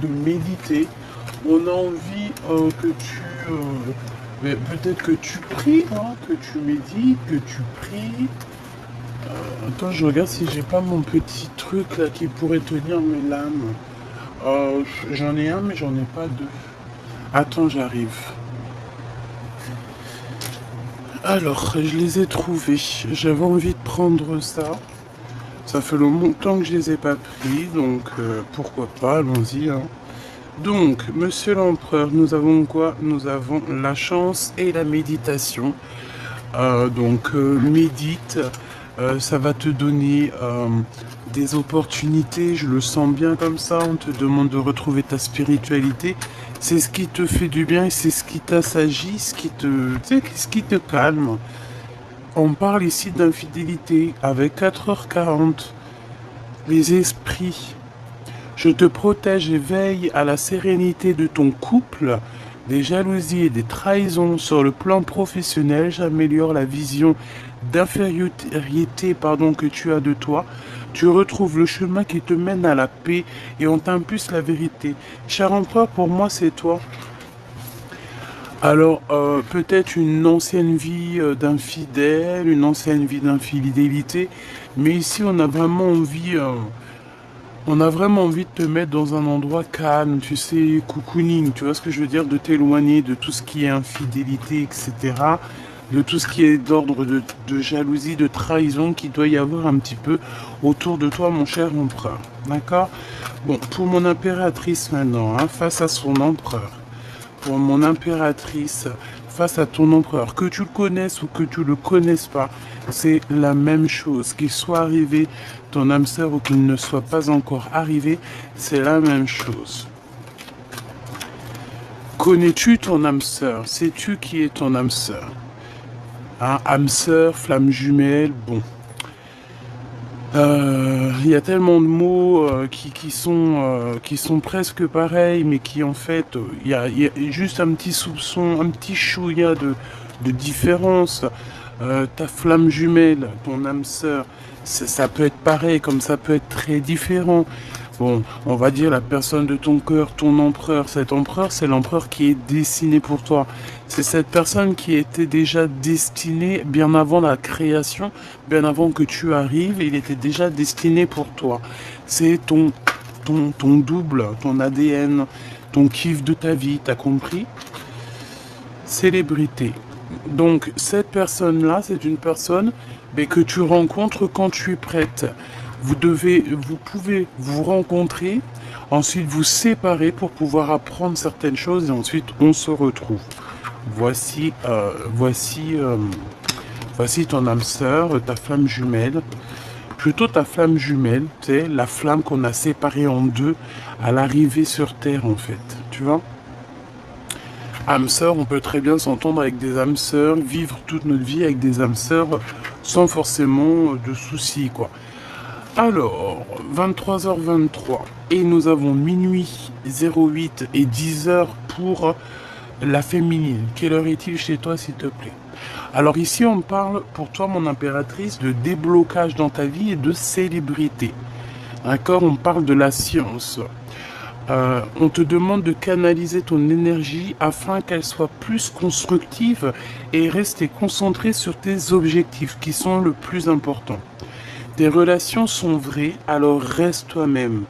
de méditer. On a envie que tu... mais peut-être que tu pries, hein, que tu médites, que tu pries. Attends, je regarde si j'ai pas mon petit truc là qui pourrait tenir mes lames. J'en ai un, mais j'en ai pas deux. Attends, j'arrive. Alors, je les ai trouvés. J'avais envie de prendre ça. Ça fait longtemps que je les ai pas pris, donc pourquoi pas, allons-y, hein. Donc, monsieur l'empereur, nous avons quoi? Nous avons la chance et la méditation. Médite, ça va te donner des opportunités, je le sens bien comme ça, on te demande de retrouver ta spiritualité. C'est ce qui te fait du bien et c'est ce qui t'assagit, ce qui te calme. On parle ici d'infidélité avec 4h40. Les esprits. Je te protège et veille à la sérénité de ton couple. Des jalousies et des trahisons sur le plan professionnel, j'améliore la vision d'infériorité que tu as de toi. Tu retrouves le chemin qui te mène à la paix et on t'impulse la vérité. Cher empereur, pour moi, c'est toi. Alors, peut-être une ancienne vie d'infidèle, une ancienne vie d'infidélité, mais ici, on a vraiment envie de te mettre dans un endroit calme, tu sais, cocooning, tu vois ce que je veux dire, de t'éloigner de tout ce qui est infidélité, etc., de tout ce qui est d'ordre de jalousie, de trahison qu'il doit y avoir un petit peu autour de toi, mon cher empereur. D'accord? Bon, pour mon impératrice maintenant, hein, face à son empereur. Pour mon impératrice, face à ton empereur, que tu le connaisses ou que tu le connaisses pas, c'est la même chose. Qu'il soit arrivé ton âme sœur ou qu'il ne soit pas encore arrivé, c'est la même chose. Connais-tu ton âme sœur? Sais-tu qui est ton âme sœur? Hein, âme sœur, flamme jumelle, bon. Il y a tellement de mots qui sont presque pareils, mais qui en fait, il y a juste un petit soupçon, un petit chouïa de différence. Ta flamme jumelle, ton âme sœur, ça peut être pareil, comme ça peut être très différent. Bon, on va dire la personne de ton cœur, ton empereur. Cet empereur, c'est l'empereur qui est destiné pour toi. C'est cette personne qui était déjà destinée bien avant la création, bien avant que tu arrives, il était déjà destiné pour toi. C'est ton double, ton ADN, ton kiff de ta vie, t'as compris? Célébrité. Donc, cette personne-là, c'est une personne que tu rencontres quand tu es prête. Vous pouvez vous rencontrer, ensuite vous séparer pour pouvoir apprendre certaines choses et ensuite on se retrouve. Voici ton âme sœur, ta flamme jumelle. Plutôt ta flamme jumelle, c'est la flamme qu'on a séparée en deux à l'arrivée sur Terre en fait. Tu vois? Âme sœur, on peut très bien s'entendre avec des âmes sœurs, vivre toute notre vie avec des âmes sœurs sans forcément de soucis quoi. Alors, 23h23 et nous avons minuit 08 et 10h pour la féminine. Quelle heure est-il chez toi s'il te plaît? Alors ici on parle pour toi mon impératrice de déblocage dans ta vie et de célébrité. D'accord? On parle de la science. On te demande de canaliser ton énergie afin qu'elle soit plus constructive et rester concentrée sur tes objectifs qui sont le plus important. Tes relations sont vraies, alors reste toi-même.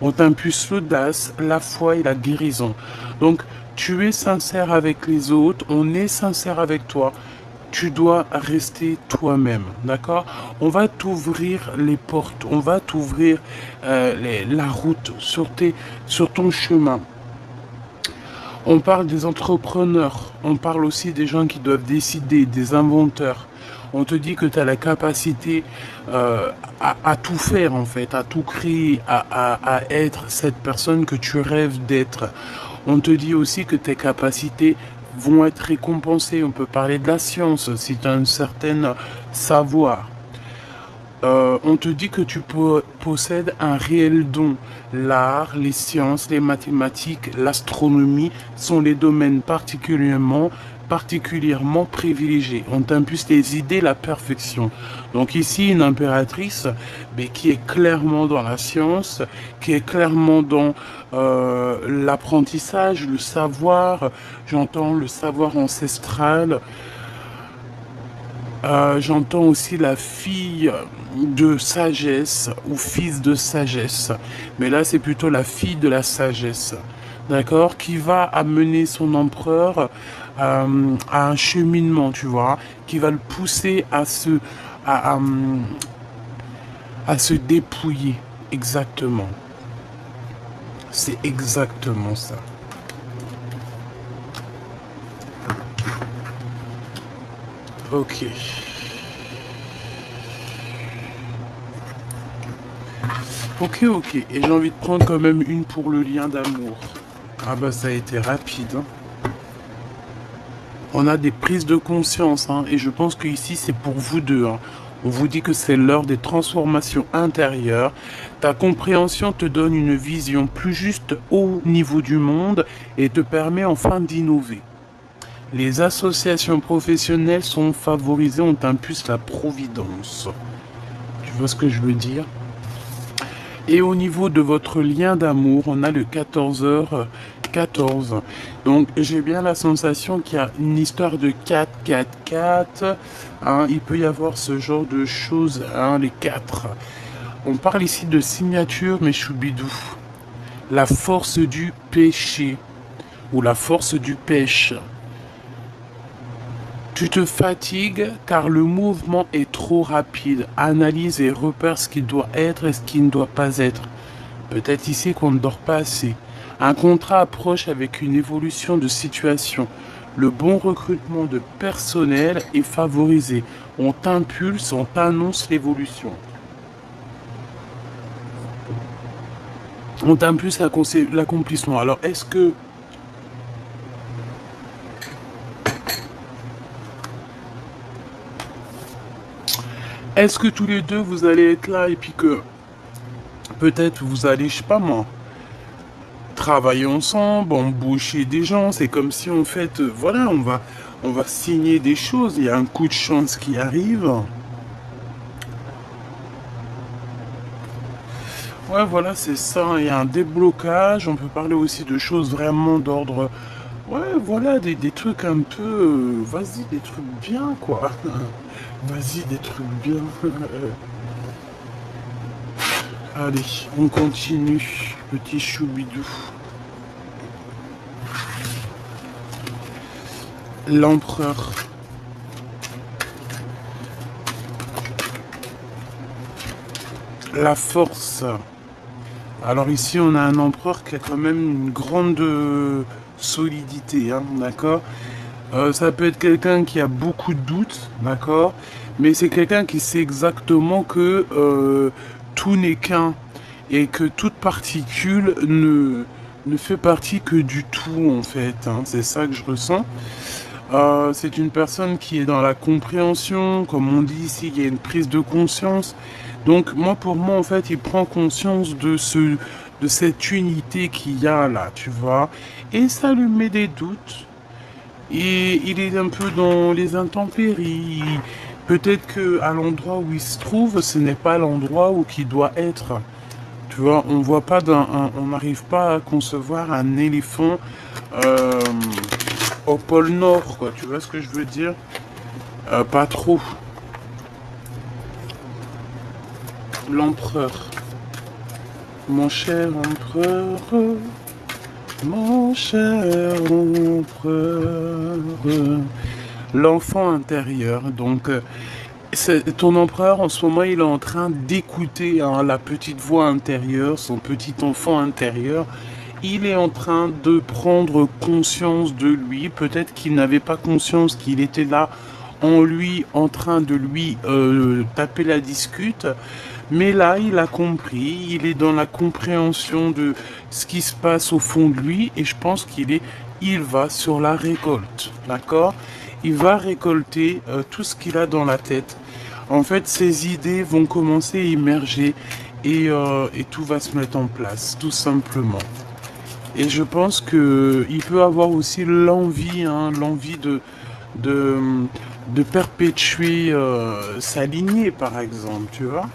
On t'impulse l'audace, la foi et la guérison. Donc, tu es sincère avec les autres, on est sincère avec toi. Tu dois rester toi-même, d'accord? On va t'ouvrir les portes, on va t'ouvrir la route sur ton chemin. On parle des entrepreneurs, on parle aussi des gens qui doivent décider, des inventeurs. On te dit que tu as la capacité à tout faire en fait, à tout créer, à être cette personne que tu rêves d'être. On te dit aussi que tes capacités vont être récompensées. On peut parler de la science si tu as un certain savoir. On te dit que tu possèdes un réel don. L'art, les sciences, les mathématiques, l'astronomie sont les domaines particulièrement particulièrement privilégié. On t'impulse les idées, la perfection. Donc ici, une impératrice mais qui est clairement dans la science, qui est clairement dans l'apprentissage, le savoir. J'entends le savoir ancestral. J'entends aussi la fille de sagesse ou fils de sagesse. Mais là, c'est plutôt la fille de la sagesse. D'accord? Qui va amener son empereur à un cheminement, tu vois, qui va le pousser à, à se dépouiller. Exactement. C'est exactement ça. Ok. Ok, ok. Et j'ai envie de prendre quand même une pour le lien d'amour. Ah bah ça a été rapide. Hein. On a des prises de conscience. Hein, et je pense que ici c'est pour vous deux. Hein. On vous dit que c'est l'heure des transformations intérieures. Ta compréhension te donne une vision plus juste au niveau du monde et te permet enfin d'innover. Les associations professionnelles sont favorisées, on t'impulse la providence. Tu vois ce que je veux dire? Et au niveau de votre lien d'amour, on a le 14h14. Donc j'ai bien la sensation qu'il y a une histoire de 4, 4, 4. Hein, il peut y avoir ce genre de choses, hein, les 4. On parle ici de signature, mais choubidou. La force du péché. Ou la force du pêche. Tu te fatigues car le mouvement est trop rapide. Analyse et repère ce qui doit être et ce qui ne doit pas être. Peut-être ici qu'on ne dort pas assez. Un contrat approche avec une évolution de situation. Le bon recrutement de personnel est favorisé. On t'impulse, on t'annonce l'évolution. On t'impulse l'accomplissement. Alors, est-ce que tous les deux vous allez être là et puis que peut-être vous allez, je sais pas moi, travailler ensemble, embaucher des gens. C'est comme si en fait, voilà, on va signer des choses. Il y a un coup de chance qui arrive. Ouais, voilà, c'est ça. Il y a un déblocage. On peut parler aussi de choses vraiment d'ordre. Ouais, voilà, des trucs un peu. Vas-y, des trucs bien, quoi. Vas-y, des trucs bien. Allez, on continue. Petit choubidou. L'empereur. La force. Alors ici, on a un empereur qui a quand même une grande solidité, hein, d'accord? Ça peut être quelqu'un qui a beaucoup de doutes, d'accord? Mais c'est quelqu'un qui sait exactement que tout n'est qu'un et que toute particule ne fait partie que du tout, en fait. Hein. C'est ça que je ressens. C'est une personne qui est dans la compréhension, comme on dit ici, il y a une prise de conscience. Donc moi, pour moi, en fait, il prend conscience de cette unité qu'il y a là, tu vois. Et ça lui met des doutes. Et il est un peu dans les intempéries. Peut-être que à l'endroit où il se trouve, ce n'est pas l'endroit où il doit être. Tu vois, on voit pas on n'arrive pas à concevoir un éléphant au pôle Nord, quoi. Tu vois ce que je veux dire? Pas trop. L'empereur. Mon cher empereur. Mon cher empereur. L'enfant intérieur. Donc, ton empereur, en ce moment, il est en train d'écouter hein, la petite voix intérieure, son petit enfant intérieur. Il est en train de prendre conscience de lui. Peut-être qu'il n'avait pas conscience qu'il était là en lui, en train de lui taper la discute. Mais là, il a compris, il est dans la compréhension de ce qui se passe au fond de lui. Et je pense il va sur la récolte. D'accord? Il va récolter tout ce qu'il a dans la tête. En fait, ses idées vont commencer à émerger et tout va se mettre en place, tout simplement. Et je pense que il peut avoir aussi l'envie, hein, l'envie de, de perpétuer sa lignée, par exemple, tu vois.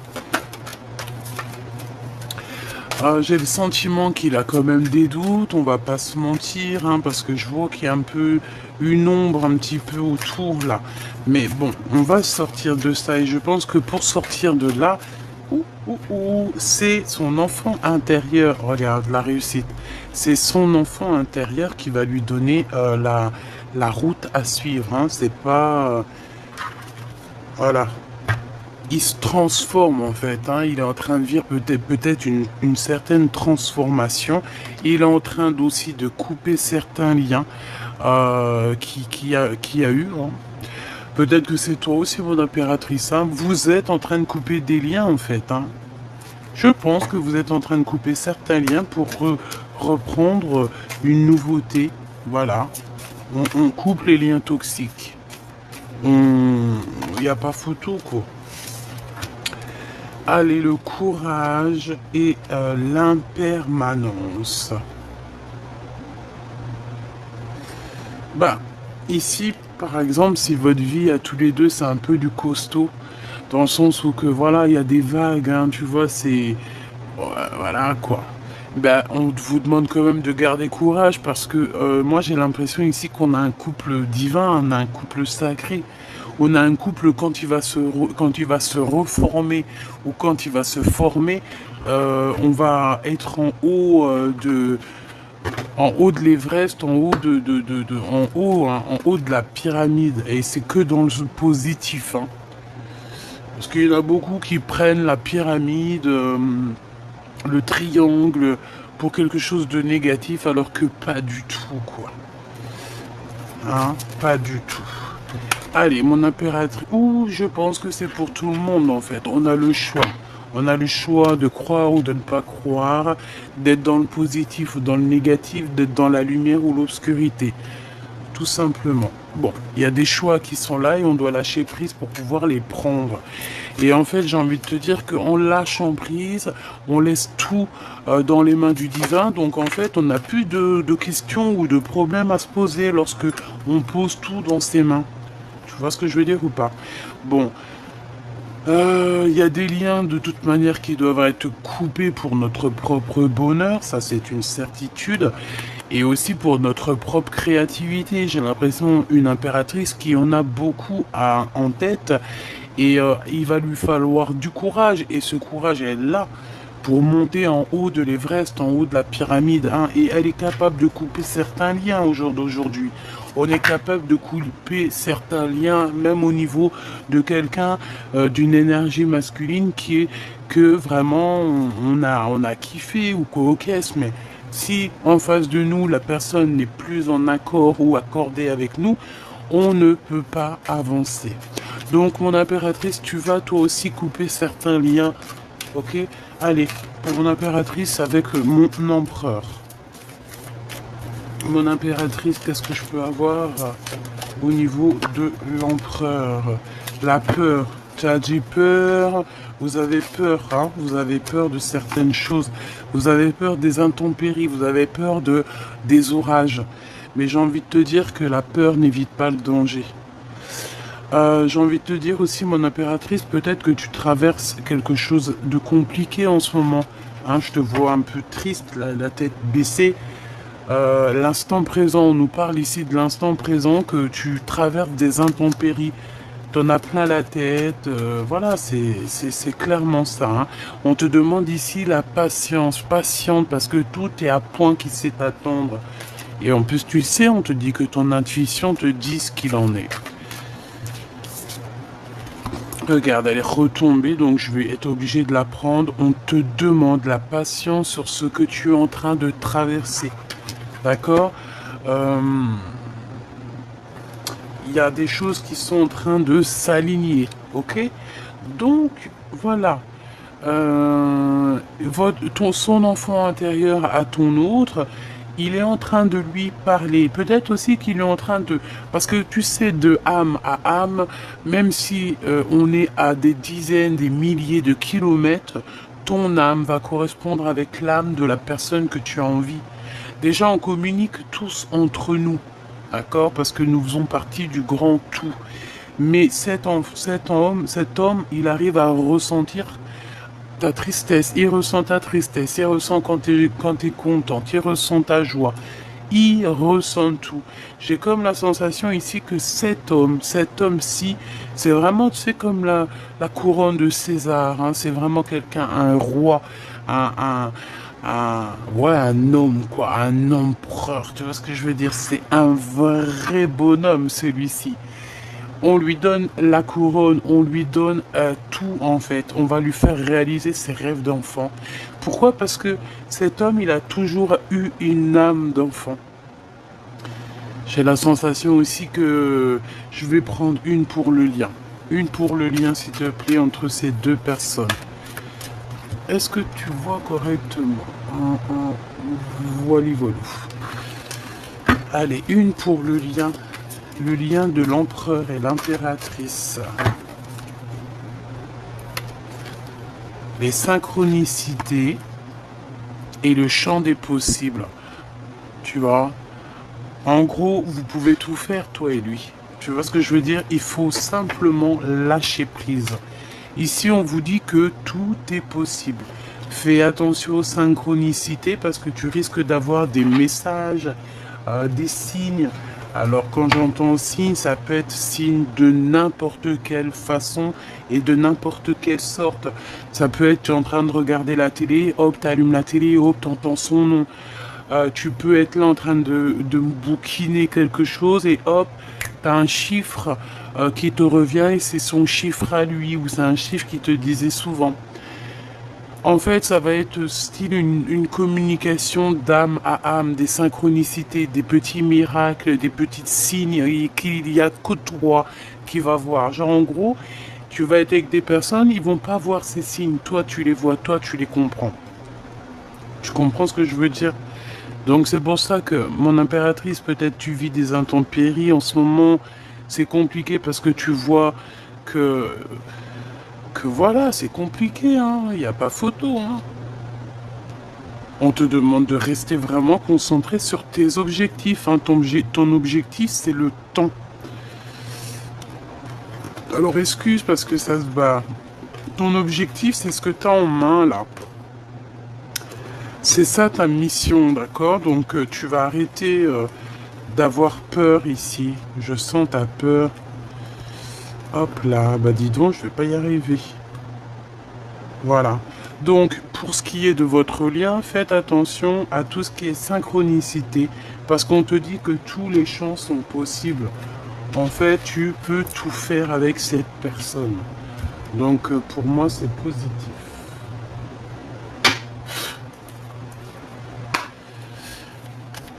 J'ai le sentiment qu'il a quand même des doutes, on va pas se mentir, hein, parce que je vois qu'il y a un peu une ombre un petit peu autour là. Mais bon, on va sortir de ça et je pense que pour sortir de là, c'est son enfant intérieur. Regarde la réussite. C'est son enfant intérieur qui va lui donner la route à suivre. Hein. C'est pas... voilà. Il se transforme en fait, hein. Il est en train de vivre peut-être une certaine transformation. Il est en train aussi de couper certains liens qui a eu. Hein. Peut-être que c'est toi aussi, mon impératrice. Hein. Vous êtes en train de couper des liens en fait. Hein. Je pense que vous êtes en train de couper certains liens pour reprendre une nouveauté. Voilà. On coupe les liens toxiques. Il n'y a pas photo quoi. Allez, le courage et l'impermanence. Bah, ici, par exemple, si votre vie à tous les deux, c'est un peu du costaud, dans le sens où que voilà, il y a des vagues, hein, tu vois, c'est... voilà, quoi. Ben, on vous demande quand même de garder courage parce que moi j'ai l'impression ici qu'on a un couple divin, on a un couple sacré. On a un couple quand quand il va se reformer ou quand il va se former, on va être en haut de l'Everest, en haut hein, en haut de la pyramide. Et c'est que dans le positif. Hein. Parce qu'il y en a beaucoup qui prennent la pyramide, le triangle pour quelque chose de négatif, alors que pas du tout, quoi. Hein, pas du tout. Allez, mon impératrice. Ouh, je pense que c'est pour tout le monde en fait. On a le choix. On a le choix de croire ou de ne pas croire, d'être dans le positif ou dans le négatif, d'être dans la lumière ou l'obscurité. Tout simplement. Bon, il y a des choix qui sont là et on doit lâcher prise pour pouvoir les prendre. Et en fait, j'ai envie de te dire qu'en lâchant prise, on laisse tout dans les mains du divin. Donc en fait, on n'a plus de questions ou de problèmes à se poser lorsque on pose tout dans ses mains. Tu vois ce que je veux dire ou pas? Bon, il y a des liens de toute manière qui doivent être coupés pour notre propre bonheur, ça c'est une certitude, et aussi pour notre propre créativité. J'ai l'impression une impératrice qui en a beaucoup en tête, et il va lui falloir du courage, et ce courage est là pour monter en haut de l'Everest, en haut de la pyramide, hein, et elle est capable de couper certains liens au jour d'aujourd'hui. On est capable de couper certains liens, même au niveau de quelqu'un, d'une énergie masculine qui est que vraiment on a kiffé ou coquesse, mais si en face de nous la personne n'est plus en accord ou accordée avec nous, on ne peut pas avancer. Donc mon impératrice, tu vas toi aussi couper certains liens, ok? Allez, mon impératrice avec mon empereur. Mon impératrice, qu'est-ce que je peux avoir au niveau de l'empereur? La peur. Tu as dit peur, vous avez peur, hein? Vous avez peur de certaines choses. Vous avez peur des intempéries, vous avez peur des orages. Mais j'ai envie de te dire que la peur n'évite pas le danger. J'ai envie de te dire aussi, mon impératrice, peut-être que tu traverses quelque chose de compliqué en ce moment. Hein, je te vois un peu triste, la tête baissée. L'instant présent, on nous parle ici de l'instant présent, que tu traverses des intempéries. T'en as plein la tête, voilà, c'est clairement ça. Hein. On te demande ici la patience, patiente, parce que tout est à point qui sait attendre. Et en plus, tu le sais, on te dit que ton intuition te dit ce qu'il en est. Regarde, elle est retombée, donc je vais être obligé de la prendre. On te demande la patience sur ce que tu es en train de traverser. D'accord? Il y a des choses qui sont en train de s'aligner. Ok? Donc, voilà. Son enfant intérieur à ton autre, il est en train de lui parler. Peut-être aussi qu'il est en train de... Parce que tu sais, de âme à âme, même si on est à des dizaines, des milliers de kilomètres, ton âme va correspondre avec l'âme de la personne que tu as envie. Déjà, on communique tous entre nous, d'accord? Parce que nous faisons partie du grand tout. Mais cet homme, il arrive à ressentir ta tristesse, il ressent ta tristesse, il ressent quand t'es content, il ressent ta joie, il ressent tout. J'ai comme la sensation ici que cet homme-ci, c'est vraiment, tu sais, comme la couronne de César, hein, c'est vraiment quelqu'un, un roi, ouais, un homme, quoi, un empereur, tu vois ce que je veux dire? C'est un vrai bonhomme, celui-ci. On lui donne la couronne, on lui donne tout en fait. On va lui faire réaliser ses rêves d'enfant. Pourquoi? Parce que cet homme, il a toujours eu une âme d'enfant. J'ai la sensation aussi que je vais prendre une pour le lien. Une pour le lien, s'il te plaît, entre ces deux personnes. Est-ce que tu vois correctement? Voilà, voilà. Allez, une pour le lien. Le lien de l'empereur et l'impératrice. Les synchronicités et le champ des possibles. Tu vois? En gros, vous pouvez tout faire, toi et lui. Tu vois ce que je veux dire? Il faut simplement lâcher prise. Ici, on vous dit que tout est possible. Fais attention aux synchronicités parce que tu risques d'avoir des messages, des signes. Alors quand j'entends signe, ça peut être signe de n'importe quelle façon et de n'importe quelle sorte. Ça peut être, tu es en train de regarder la télé, hop, tu allumes la télé, hop, tu entends son nom. Tu peux être là en train de bouquiner quelque chose et hop, tu as un chiffre qui te revient et c'est son chiffre à lui ou c'est un chiffre qui te disait souvent. En fait, ça va être style une communication d'âme à âme, des synchronicités, des petits miracles, des petits signes qu'il y a que toi qui va voir. Genre, en gros, tu vas être avec des personnes, ils vont pas voir ces signes. Toi, tu les vois, toi, tu les comprends. Tu comprends ce que je veux dire? Donc, c'est pour ça que, mon impératrice, peut-être tu vis des intempéries. En ce moment, c'est compliqué parce que tu vois que voilà, c'est compliqué, hein. Il n'y a pas photo, hein. On te demande de rester vraiment concentré sur tes objectifs, hein. Ton objectif, c'est le temps. Alors, excuse parce que ça se bat. Ton objectif, c'est ce que tu as en main, là. C'est ça ta mission, d'accord? Donc, tu vas arrêter d'avoir peur ici. Je sens ta peur. Hop là, bah dis donc, je vais pas y arriver. Voilà. Donc, pour ce qui est de votre lien, faites attention à tout ce qui est synchronicité, parce qu'on te dit que tous les champs sont possibles. En fait, tu peux tout faire avec cette personne. Donc, pour moi, c'est positif.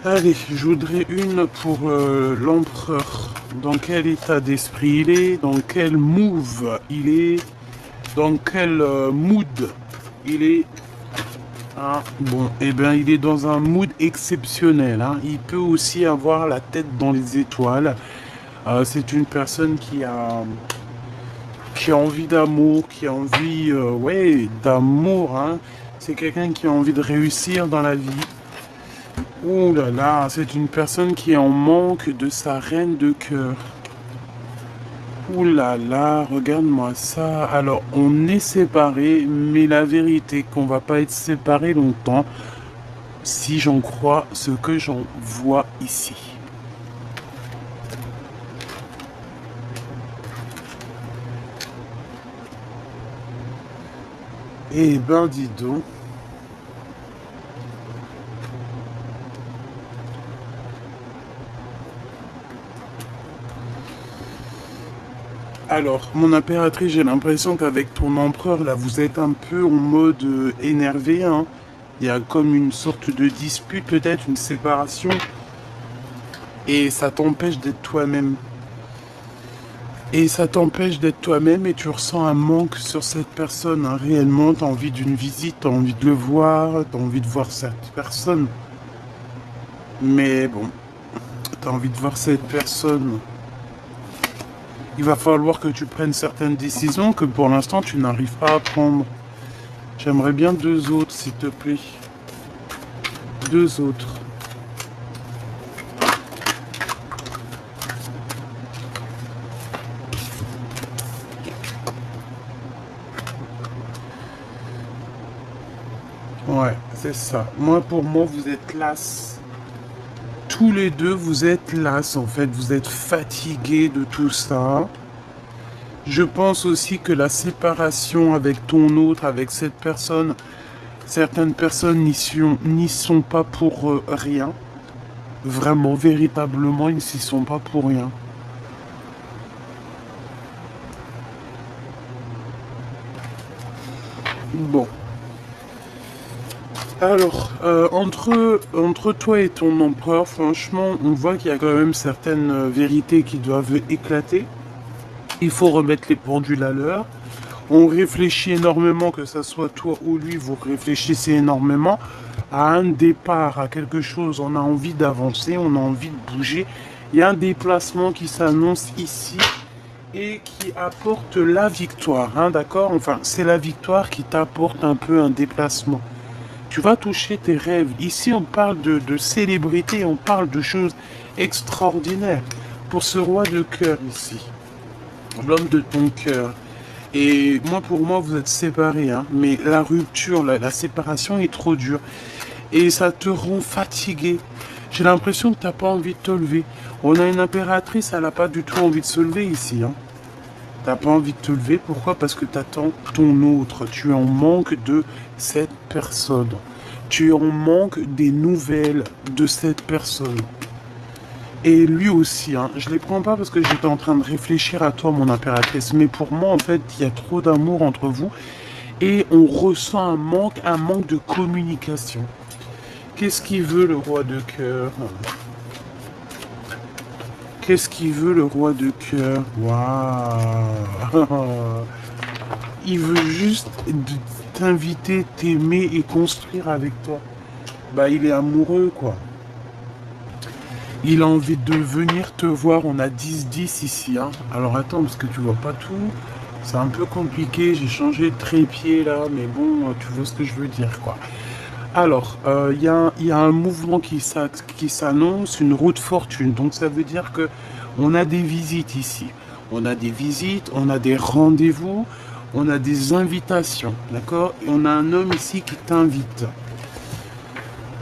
Allez, je voudrais une pour l'empereur. Dans quel état d'esprit il est? Dans quel move il est? Dans quel mood il est? Ah, bon, eh bien, il est dans un mood exceptionnel. Hein. Il peut aussi avoir la tête dans les étoiles. C'est une personne qui a envie d'amour, qui a envie, ouais, d'amour. Hein. C'est quelqu'un qui a envie de réussir dans la vie. Ouh là là, c'est une personne qui est en manque de sa reine de cœur. Ouh là là, regarde-moi ça. Alors, on est séparés, mais la vérité qu'on va pas être séparés longtemps, si j'en crois ce que j'en vois ici. Eh ben, dis donc. Alors, mon impératrice, j'ai l'impression qu'avec ton empereur, là, vous êtes un peu en mode énervé, hein. Il y a comme une sorte de dispute, peut-être, une séparation. Et ça t'empêche d'être toi-même. Et ça t'empêche d'être toi-même et tu ressens un manque sur cette personne, hein. Réellement, tu as envie d'une visite, tu as envie de le voir, tu as envie de voir cette personne. Mais bon, tu as envie de voir cette personne. Il va falloir que tu prennes certaines décisions que pour l'instant tu n'arrives pas à prendre. J'aimerais bien deux autres, s'il te plaît. Deux autres. C'est ça. Moi, pour moi, vous êtes las. Tous les deux, vous êtes las, en fait. Vous êtes fatigués de tout ça. Je pense aussi que la séparation avec ton autre, avec cette personne, certaines personnes n'y sont pas pour rien. Vraiment, véritablement, ils n'y sont pas pour rien. Bon. Alors, entre toi et ton empereur, franchement, on voit qu'il y a quand même certaines vérités qui doivent éclater. Il faut remettre les pendules à l'heure. On réfléchit énormément, que ce soit toi ou lui, vous réfléchissez énormément à un départ, à quelque chose. On a envie d'avancer, on a envie de bouger. Il y a un déplacement qui s'annonce ici et qui apporte la victoire, hein, d'accord? Enfin, c'est la victoire qui t'apporte un peu un déplacement. Tu vas toucher tes rêves. Ici, on parle de célébrité, on parle de choses extraordinaires. Pour ce roi de cœur ici, l'homme de ton cœur. Et moi, pour moi, vous êtes séparés, hein, mais la rupture, la séparation est trop dure. Et ça te rend fatigué. J'ai l'impression que tu n'as pas envie de te lever. On a une impératrice, elle n'a pas du tout envie de se lever ici, hein. T'as pas envie de te lever, pourquoi? Parce que tu attends ton autre. Tu es en manque de cette personne. Tu es en manque des nouvelles de cette personne. Et lui aussi, hein. Je les prends pas parce que j'étais en train de réfléchir à toi, mon impératrice. Mais pour moi, en fait, il y a trop d'amour entre vous. Et on ressent un manque de communication. Qu'est-ce qu'il veut, le roi de cœur? Qu'est-ce qu'il veut, le roi de cœur? Waouh! Il veut juste t'inviter, t'aimer et construire avec toi. Bah, il est amoureux, quoi. Il a envie de venir te voir. On a 10-10 ici, hein. Alors, attends, parce que tu vois pas tout. C'est un peu compliqué. J'ai changé de trépied, là. Mais bon, tu vois ce que je veux dire, quoi. Alors, il y a un mouvement qui s'annonce, une roue de fortune. Donc, ça veut dire que on a des visites ici. On a des visites, on a des rendez-vous, on a des invitations, d'accord? Et on a un homme ici qui t'invite.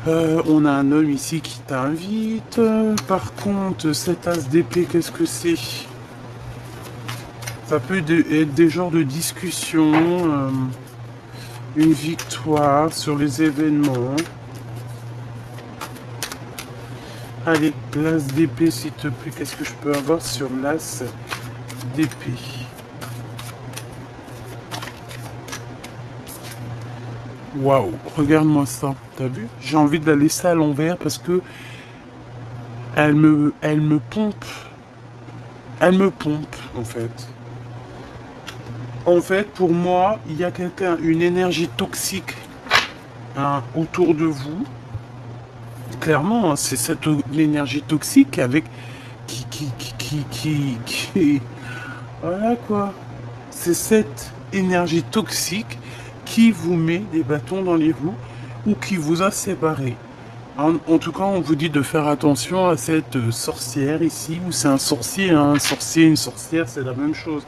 On a un homme ici qui t'invite. Par contre, cet as d'épée, qu'est-ce que c'est? Ça peut être des genres de discussions. Une victoire sur les événements. Allez, l'as d'épée, s'il te plaît. Qu'est-ce que je peux avoir sur l'as d'épée? Waouh, regarde-moi ça. T'as vu? J'ai envie de la laisser à l'envers parce que elle me pompe. Elle me pompe, en fait. En fait, pour moi, il y a une énergie toxique, hein, autour de vous. Clairement, hein, c'est cette énergie toxique avec qui voilà quoi. C'est cette énergie toxique qui vous met des bâtons dans les roues ou qui vous a séparés. En tout cas, on vous dit de faire attention à cette sorcière ici, ou c'est un sorcier, hein, un sorcier, une sorcière, c'est la même chose.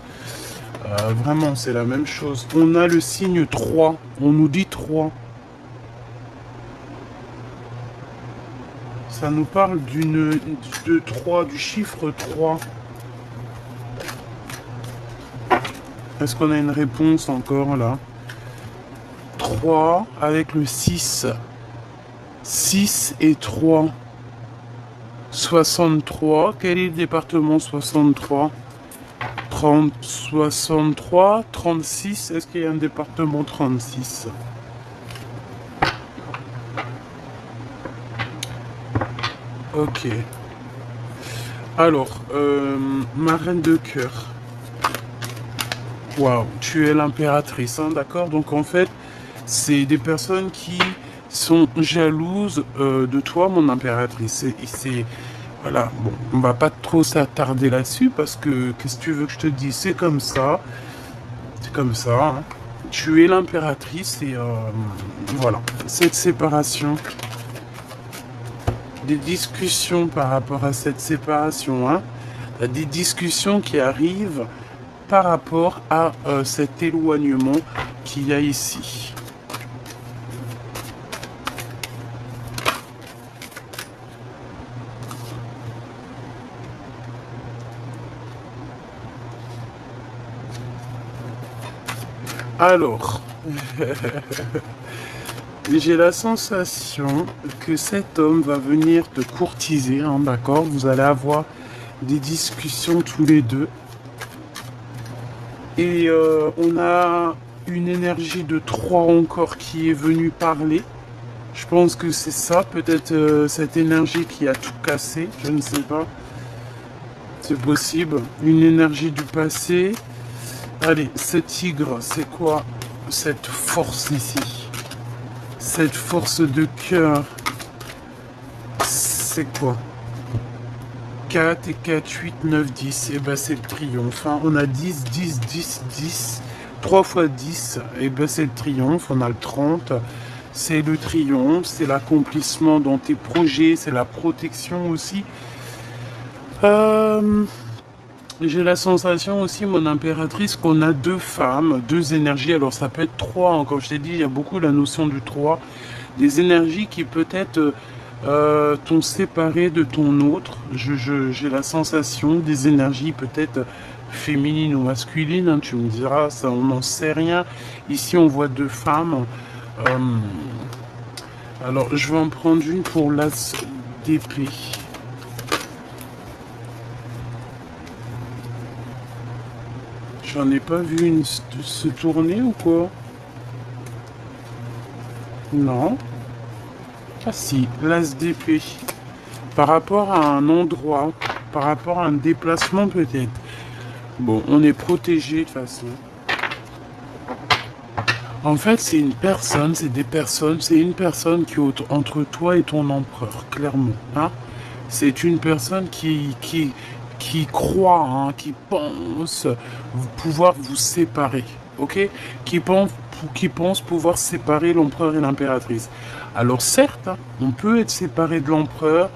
Vraiment, c'est la même chose. On a le signe 3. On nous dit 3. Ça nous parle de 3, du chiffre 3. Est-ce qu'on a une réponse encore là? 3 avec le 6. 6 et 3. 63. Quel est le département 63? 30, 63, 36. Est-ce qu'il y a un département 36? Ok. Alors, ma reine de cœur. Waouh, tu es l'impératrice, hein, d'accord? Donc en fait, c'est des personnes qui sont jalouses de toi, mon impératrice. Voilà, bon, on va pas trop s'attarder là-dessus parce que, qu'est-ce que tu veux que je te dise? C'est comme ça. C'est comme ça, hein. Tu es l'impératrice et voilà. Cette séparation. Des discussions par rapport à cette séparation, hein. Des discussions qui arrivent par rapport à cet éloignement qu'il y a ici. Alors, j'ai la sensation que cet homme va venir te courtiser, hein, d'accord? Vous allez avoir des discussions tous les deux. Et on a une énergie de 3 encore qui est venue parler. Je pense que c'est ça, peut-être cette énergie qui a tout cassé, je ne sais pas. C'est possible. Une énergie du passé. Allez, ce tigre, c'est quoi cette force ici? Cette force de cœur, c'est quoi? 4 et 4, 8, 9, 10. Et ben c'est le triomphe. Hein. On a 10, 10, 10, 10. 3 fois 10. Et ben c'est le triomphe. On a le 30. C'est le triomphe. C'est l'accomplissement dans tes projets. C'est la protection aussi. J'ai la sensation aussi, mon impératrice, qu'on a 2 femmes, 2 énergies. Alors ça peut être 3, hein. Comme je t'ai dit, il y a beaucoup la notion du 3. Des énergies qui peut-être t'ont séparé de ton autre. J'ai la sensation des énergies peut-être féminines ou masculines. Hein. Tu me diras, ça on n'en sait rien. Ici on voit 2 femmes. Alors je vais en prendre une pour l'as d'épée. J'en ai pas vu une se tourner ou quoi? Non. Ah si, l'as d'épée. Par rapport à un endroit, par rapport à un déplacement peut-être. Bon, on est protégé de toute façon. En fait, c'est une personne, c'est des personnes, c'est une personne qui est entre toi et ton empereur, clairement. Hein. C'est une personne qui croit, hein, qui pense pouvoir vous séparer, ok? Qui pense pouvoir séparer l'empereur et l'impératrice. Alors certes, hein, on peut être séparé de l'empereur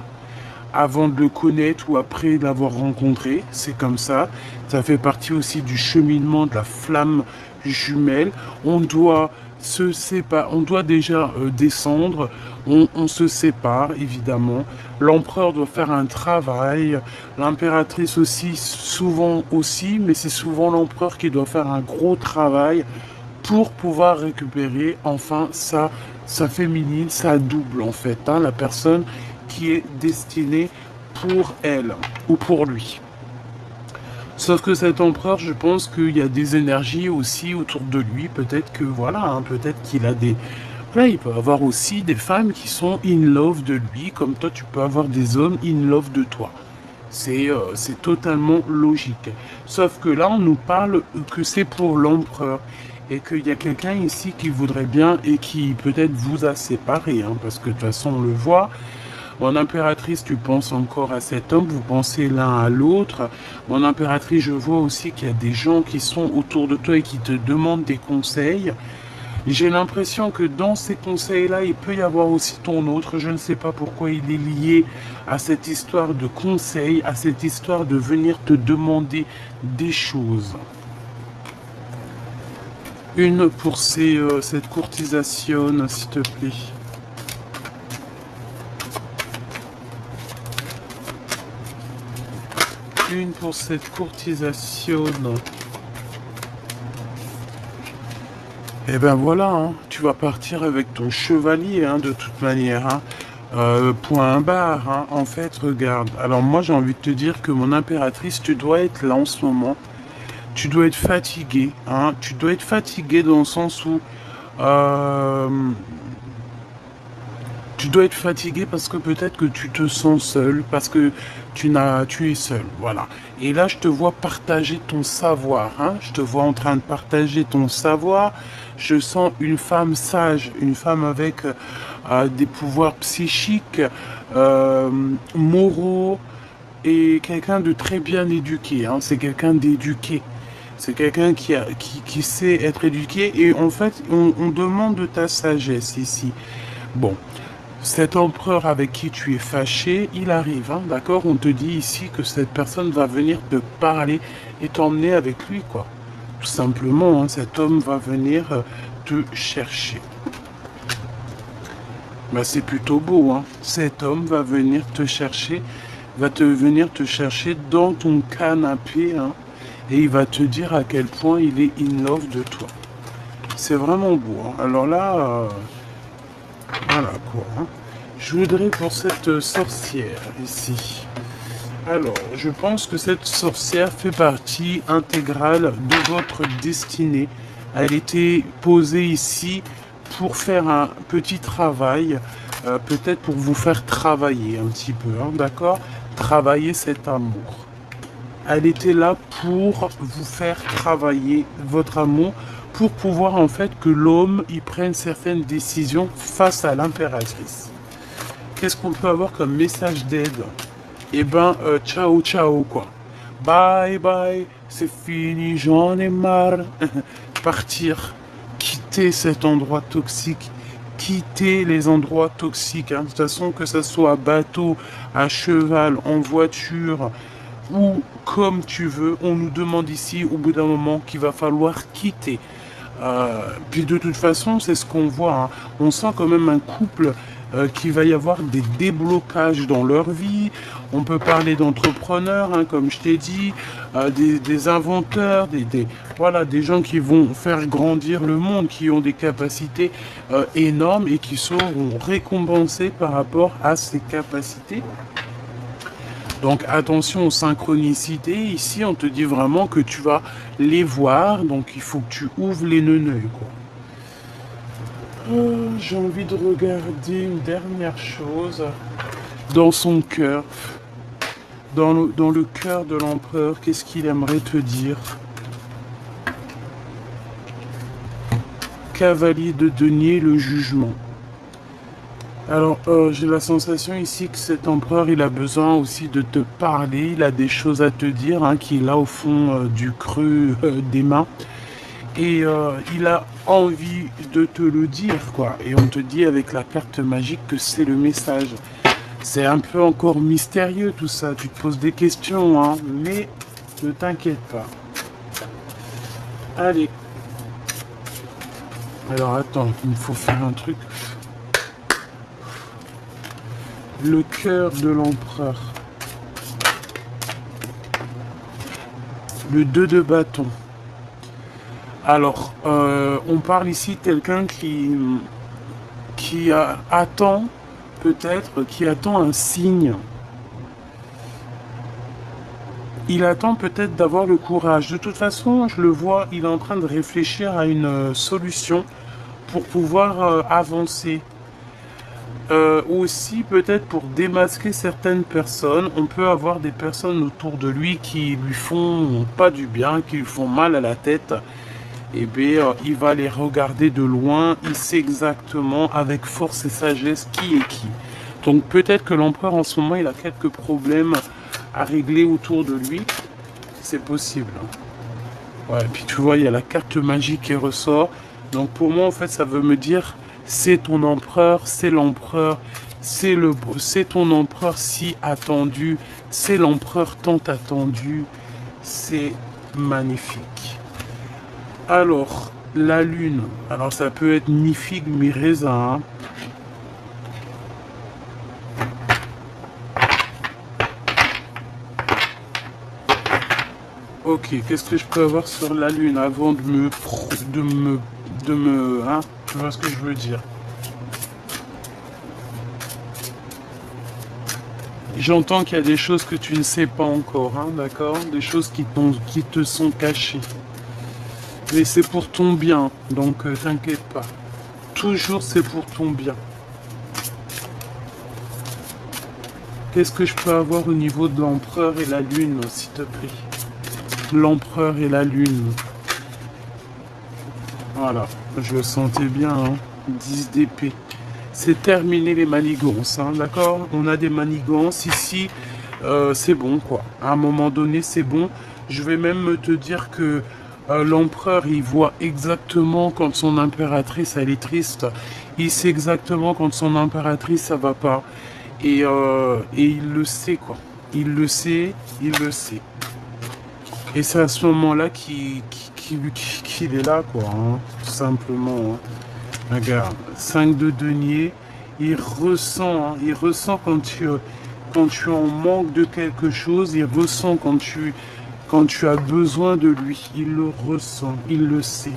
avant de le connaître ou après l'avoir rencontré, c'est comme ça. Ça fait partie aussi du cheminement de la flamme jumelle. On doit se séparer, on doit déjà descendre, on se sépare évidemment. L'empereur doit faire un travail, l'impératrice aussi, souvent aussi, mais c'est souvent l'empereur qui doit faire un gros travail pour pouvoir récupérer enfin sa féminine, sa double en fait, hein, la personne qui est destinée pour elle ou pour lui. Sauf que cet empereur, je pense qu'il y a des énergies aussi autour de lui. Peut-être que voilà, hein, peut-être qu'il a des... Voilà, il peut avoir aussi des femmes qui sont in love de lui, comme toi tu peux avoir des hommes in love de toi. C'est totalement logique. Sauf que là, on nous parle que c'est pour l'empereur. Et qu'il y a quelqu'un ici qui voudrait bien et qui peut-être vous a séparé. Hein, parce que de toute façon, on le voit. Mon impératrice, tu penses encore à cet homme, vous pensez l'un à l'autre. Mon impératrice, je vois aussi qu'il y a des gens qui sont autour de toi et qui te demandent des conseils. J'ai l'impression que dans ces conseils-là, il peut y avoir aussi ton autre. Je ne sais pas pourquoi il est lié à cette histoire de conseils, à cette histoire de venir te demander des choses. Une pour cette courtisation, s'il te plaît. Une pour cette courtisation. Et ben voilà, hein, tu vas partir avec ton chevalier, hein, de toute manière. Hein. Point barre, hein. En fait, regarde. Alors moi, j'ai envie de te dire que mon impératrice, tu dois être là en ce moment. Tu dois être fatigué. Hein. Tu dois être fatigué dans le sens où... tu dois être fatigué parce que peut-être que tu te sens seul, parce que tu es seul, voilà. Et là, je te vois partager ton savoir, hein. Je te vois en train de partager ton savoir. Je sens une femme sage, une femme avec des pouvoirs psychiques, moraux, et quelqu'un de très bien éduqué, hein. C'est quelqu'un d'éduqué. C'est quelqu'un qui sait être éduqué. Et en fait, on demande de ta sagesse ici. Bon. Cet empereur avec qui tu es fâché, il arrive, hein, d'accord? On te dit ici que cette personne va venir te parler et t'emmener avec lui, quoi. Tout simplement, hein, cet homme va venir te chercher. Ben, c'est plutôt beau, hein. Cet homme va venir te chercher, venir te chercher dans ton canapé, hein, et il va te dire à quel point il est in love de toi. C'est vraiment beau. Hein. Alors là, voilà quoi. Hein. Je voudrais pour cette sorcière ici. Alors, je pense que cette sorcière fait partie intégrale de votre destinée. Elle était posée ici pour faire un petit travail, peut-être pour vous faire travailler un petit peu, hein, d'accord? Travailler cet amour. Elle était là pour vous faire travailler votre amour, pour pouvoir en fait que l'homme y prenne certaines décisions face à l'impératrice. Qu'est-ce qu'on peut avoir comme message d'aide? Eh ben, ciao, ciao, quoi. Bye, bye, c'est fini, j'en ai marre. Partir, quitter cet endroit toxique, quitter les endroits toxiques. Hein. De toute façon, que ce soit à bateau, à cheval, en voiture, ou comme tu veux, on nous demande ici, au bout d'un moment, qu'il va falloir quitter. Puis de toute façon, c'est ce qu'on voit. Hein. On sent quand même un couple qu'il va y avoir des déblocages dans leur vie. On peut parler d'entrepreneurs, hein, comme je t'ai dit, des inventeurs, voilà, des gens qui vont faire grandir le monde, qui ont des capacités énormes et qui seront récompensés par rapport à ces capacités. Donc attention aux synchronicités. Ici, on te dit vraiment que tu vas les voir. Donc il faut que tu ouvres les neuneuils, quoi. J'ai envie de regarder une dernière chose. Dans son cœur. Dans le cœur de l'empereur, qu'est-ce qu'il aimerait te dire? Cavalier de denier, le jugement. Alors, j'ai la sensation ici que cet empereur, il a besoin aussi de te parler, il a des choses à te dire, hein, qu'il a au fond du creux des mains. Et il a envie de te le dire, quoi. Et on te dit avec la carte magique que c'est le message. C'est un peu encore mystérieux tout ça, tu te poses des questions, hein, mais ne t'inquiète pas. Allez. Alors attends, il me faut faire un truc. Le cœur de l'empereur. Le 2 de bâton. Alors, on parle ici de quelqu'un qui attend, peut-être, qui attend un signe. Il attend peut-être d'avoir le courage. De toute façon, je le vois, il est en train de réfléchir à une solution pour pouvoir avancer. Aussi peut-être pour démasquer certaines personnes, on peut avoir des personnes autour de lui qui lui font pas du bien, qui lui font mal à la tête. Et bien il va les regarder de loin, il sait exactement avec force et sagesse qui est qui. Donc peut-être que l'empereur en ce moment il a quelques problèmes à régler autour de lui, c'est possible. Ouais, puis tu vois il y a la carte magique qui ressort, donc pour moi en fait ça veut me dire c'est ton empereur, c'est l'empereur, c'est ton empereur si attendu, c'est l'empereur tant attendu, c'est magnifique. Alors, la lune, alors ça peut être mi-figue, mi-raisin. Hein. Ok, qu'est-ce que je peux avoir sur la lune avant de me hein, tu vois ce que je veux dire. J'entends qu'il y a des choses que tu ne sais pas encore, hein, d'accord? Des choses qui te sont cachées. Mais c'est pour ton bien, donc t'inquiète pas. Toujours c'est pour ton bien. Qu'est-ce que je peux avoir au niveau de l'empereur et la lune, s'il te plaît? L'empereur et la lune. Voilà, je le sentais bien, hein. 10 d'épée. C'est terminé les manigances, hein, d'accord? On a des manigances ici, c'est bon, quoi. À un moment donné, c'est bon. Je vais même te dire que l'empereur, il voit exactement quand son impératrice, elle est triste. Il sait exactement quand son impératrice, ça va pas. Et il le sait, quoi. Il le sait, il le sait. Et c'est à ce moment-là qu'il est là, quoi, hein, tout simplement. Hein. Regarde, 5 de denier, il ressent quand tu en manques de quelque chose, il ressent quand tu as besoin de lui, il le ressent, il le sait.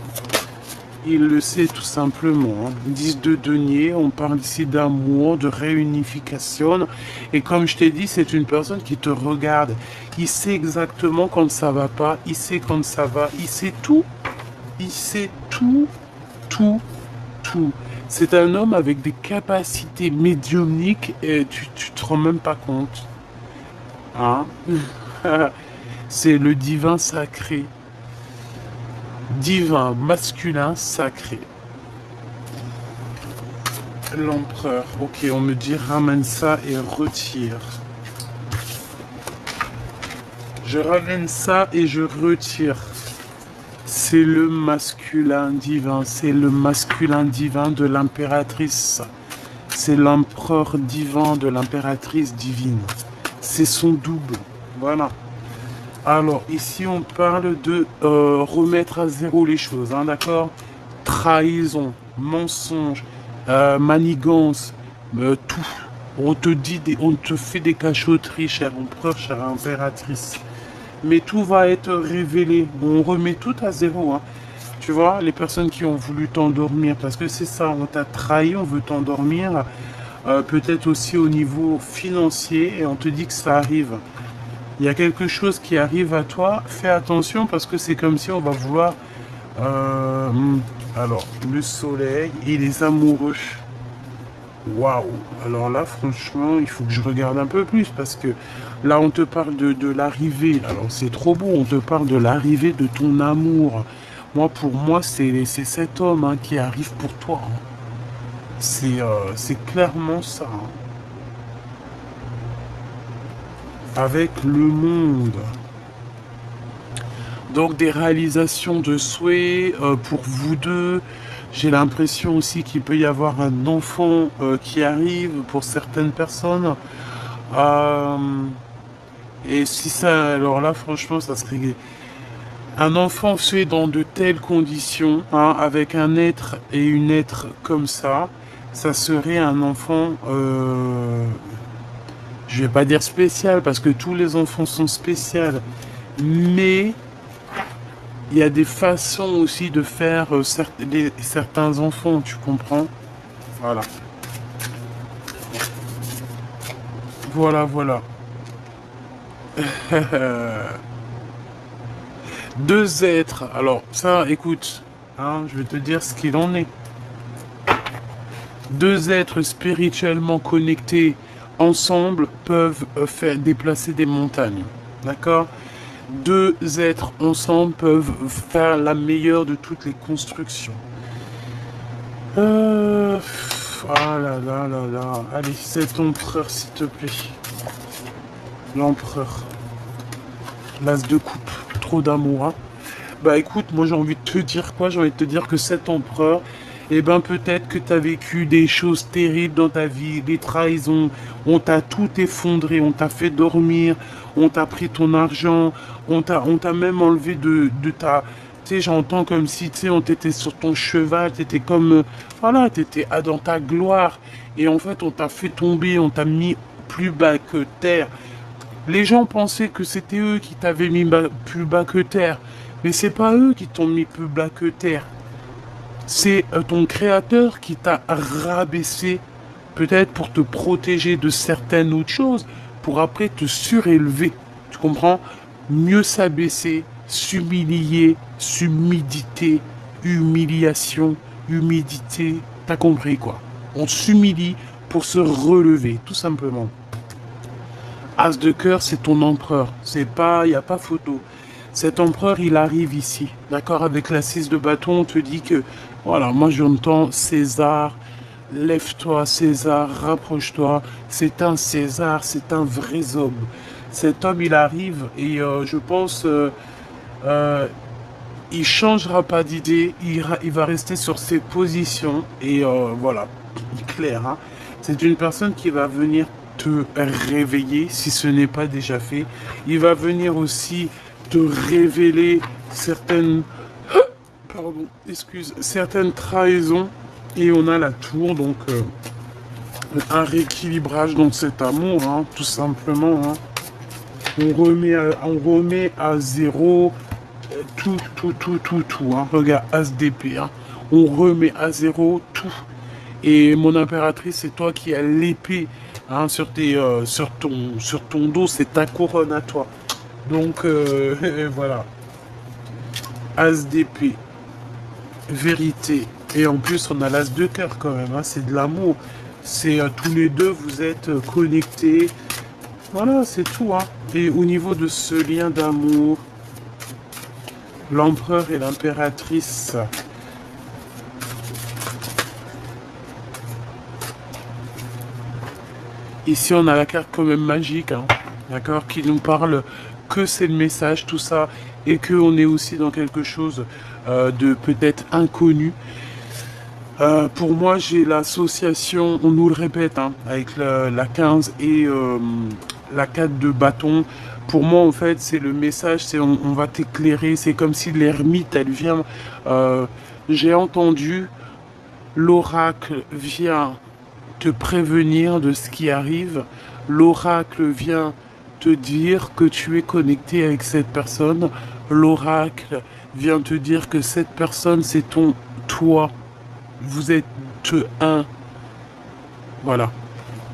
Il le sait tout simplement. Hein. 10 de denier, on parle ici d'amour, de réunification. Et comme je t'ai dit, c'est une personne qui te regarde. Il sait exactement quand ça va pas, il sait quand ça va, il sait tout. Il sait tout, tout, tout. C'est un homme avec des capacités médiumniques et tu te rends même pas compte. Hein? C'est le divin sacré. Divin, masculin, sacré. L'empereur. Ok, on me dit ramène ça et retire. Je ramène ça et je retire. C'est le masculin divin. C'est le masculin divin de l'impératrice. C'est l'empereur divin de l'impératrice divine. C'est son double. Voilà. Alors, ici, on parle de remettre à zéro les choses, hein, d'accord? Trahison, mensonge, manigance, tout. On te dit, on te fait des cachotteries, cher empereur, chère impératrice. Mais tout va être révélé. On remet tout à zéro, hein. Tu vois, les personnes qui ont voulu t'endormir, parce que c'est ça, on t'a trahi, on veut t'endormir, peut-être aussi au niveau financier, et on te dit que ça arrive. Il y a quelque chose qui arrive à toi, fais attention parce que c'est comme si on va vouloir... alors, le soleil et les amoureux. Waouh! Alors là, franchement, il faut que je regarde un peu plus parce que là, on te parle de l'arrivée. Alors, c'est trop beau, on te parle de l'arrivée de ton amour. Moi, pour moi, c'est cet homme hein, qui arrive pour toi. Hein. C'est clairement ça. Hein. Avec le monde. Donc des réalisations de souhaits pour vous deux. J'ai l'impression aussi qu'il peut y avoir un enfant qui arrive pour certaines personnes. Et si ça, alors là franchement ça serait un enfant fait dans de telles conditions, hein, avec un être et une être comme ça serait un enfant je vais pas dire spécial parce que tous les enfants sont spéciaux, mais il y a des façons aussi de faire certains enfants, tu comprends? Voilà. Voilà, voilà. Deux êtres. Alors, ça, écoute, hein, je vais te dire ce qu'il en est. Deux êtres spirituellement connectés ensemble peuvent faire déplacer des montagnes. D'accord? Deux êtres ensemble peuvent faire la meilleure de toutes les constructions. Ah là là là là. Allez, c'est l'empereur, s'il te plaît. L'empereur. L'as de coupe. Trop d'amour, hein. Bah écoute, moi j'ai envie de te dire quoi? J'ai envie de te dire que cet empereur, eh ben peut-être que tu as vécu des choses terribles dans ta vie, des trahisons, on t'a tout effondré, on t'a fait dormir, on t'a pris ton argent, on t'a même enlevé de ta... Tu sais, j'entends comme si, tu sais, on t'était sur ton cheval, t'étais comme... voilà, t'étais dans ta gloire. Et en fait, on t'a fait tomber, on t'a mis plus bas que terre. Les gens pensaient que c'était eux qui t'avaient mis plus bas que terre. Mais c'est pas eux qui t'ont mis plus bas que terre. C'est ton créateur qui t'a rabaissé, peut-être pour te protéger de certaines autres choses, pour après te surélever. Tu comprends? Mieux s'abaisser, s'humilier, s'humidité, humiliation, humidité. T'as compris quoi? On s'humilie pour se relever, tout simplement. As de cœur, c'est ton empereur. C'est pas, il n'y a pas photo. Cet empereur, il arrive ici, d'accord? Avec la 6 de bâton, on te dit que, voilà, moi j'entends César, lève-toi César, rapproche-toi, c'est un César, c'est un vrai homme. Cet homme, il arrive et je pense, il changera pas d'idée, il va rester sur ses positions et voilà, clair, hein? C'est une personne qui va venir te réveiller si ce n'est pas déjà fait. Il va venir aussi te révéler certaines certaines trahisons et on a la tour, donc un rééquilibrage dans cet amour, hein, tout simplement, hein. On remet à zéro tout, hein. Regarde, As d'épée, hein. on remet à zéro tout. Et mon impératrice, c'est toi qui as l'épée hein, sur ton dos, c'est ta couronne à toi. Donc voilà, as d'épée, vérité. Et en plus, on a l'as de cœur quand même, hein, c'est de l'amour. C'est tous les deux, vous êtes connectés. Voilà, c'est tout. Hein. Et au niveau de ce lien d'amour, l'empereur et l'impératrice. Ici, on a la carte quand même magique, hein, d'accord, qui nous parle que c'est le message, tout ça, et qu'on est aussi dans quelque chose de peut-être inconnu. Pour moi, j'ai l'association, on nous le répète, hein, avec la 15 et la 4 de bâton. Pour moi, en fait, c'est le message, c'est on va t'éclairer. C'est comme si l'ermite, elle vient. J'ai entendu, l'oracle vient te prévenir de ce qui arrive. L'oracle vient te dire que tu es connecté avec cette personne. L'oracle vient te dire que cette personne, c'est ton toi. Vous êtes un. Voilà.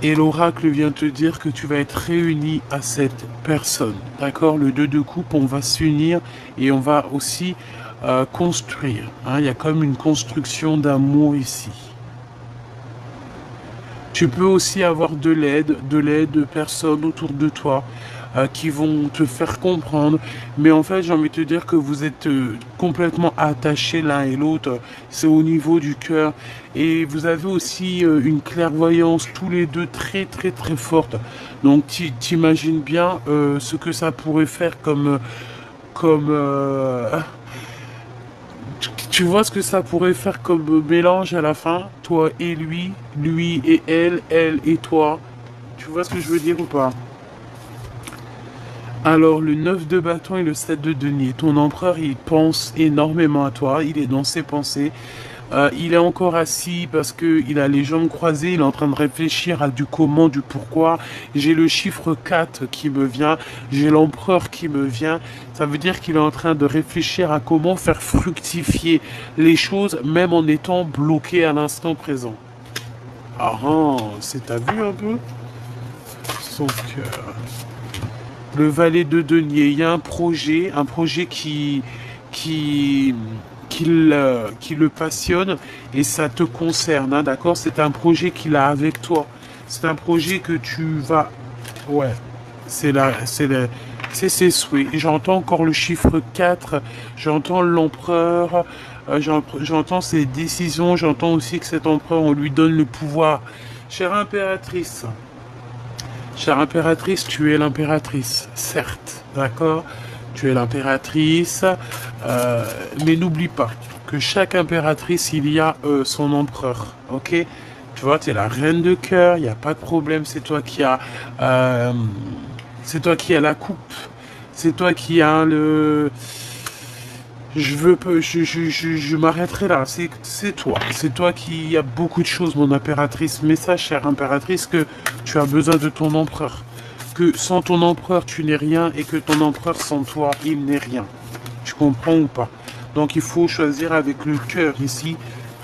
Et l'oracle vient te dire que tu vas être réuni à cette personne. D'accord? Le 2 de coupe, on va s'unir et on va aussi construire. Hein? Il y a comme une construction d'amour ici. Tu peux aussi avoir de l'aide de personnes autour de toi qui vont te faire comprendre. Mais en fait, j'ai envie de te dire que vous êtes complètement attachés l'un et l'autre. C'est au niveau du cœur. Et vous avez aussi une clairvoyance tous les deux très très très forte. Donc t'imagines bien ce que ça pourrait faire comme tu vois ce que ça pourrait faire comme mélange à la fin? Toi et lui et elle et toi. Tu vois ce que je veux dire ou pas? Alors, le 9 de bâton et le 7 de denier. Ton empereur, il pense énormément à toi. Il est dans ses pensées. Il est encore assis parce qu'il a les jambes croisées. Il est en train de réfléchir à du comment, du pourquoi. J'ai le chiffre 4 qui me vient. J'ai l'empereur qui me vient. Ça veut dire qu'il est en train de réfléchir à comment faire fructifier les choses, même en étant bloqué à l'instant présent. Ah, t'as vu un peu? Son cœur. Le valet de denier, il y a un projet qui, qui le passionne et ça te concerne, hein, d'accord? C'est un projet qu'il a avec toi. C'est un projet que tu vas... Ouais, c'est ses souhaits. Et j'entends encore le chiffre 4, j'entends l'empereur, j'entends ses décisions, j'entends aussi que cet empereur, on lui donne le pouvoir. Chère impératrice, tu es l'impératrice, certes, d'accord? Tu es l'impératrice, mais n'oublie pas que chaque impératrice, il y a son empereur, ok? Tu vois, tu es la reine de cœur, il n'y a pas de problème, c'est toi qui as la coupe, c'est toi qui as le... Je m'arrêterai là. C'est toi qui a beaucoup de choses, mon impératrice. Mais ça, chère impératrice, que tu as besoin de ton empereur. Que sans ton empereur, tu n'es rien et que ton empereur, sans toi, il n'est rien. Tu comprends ou pas? Donc, il faut choisir avec le cœur ici.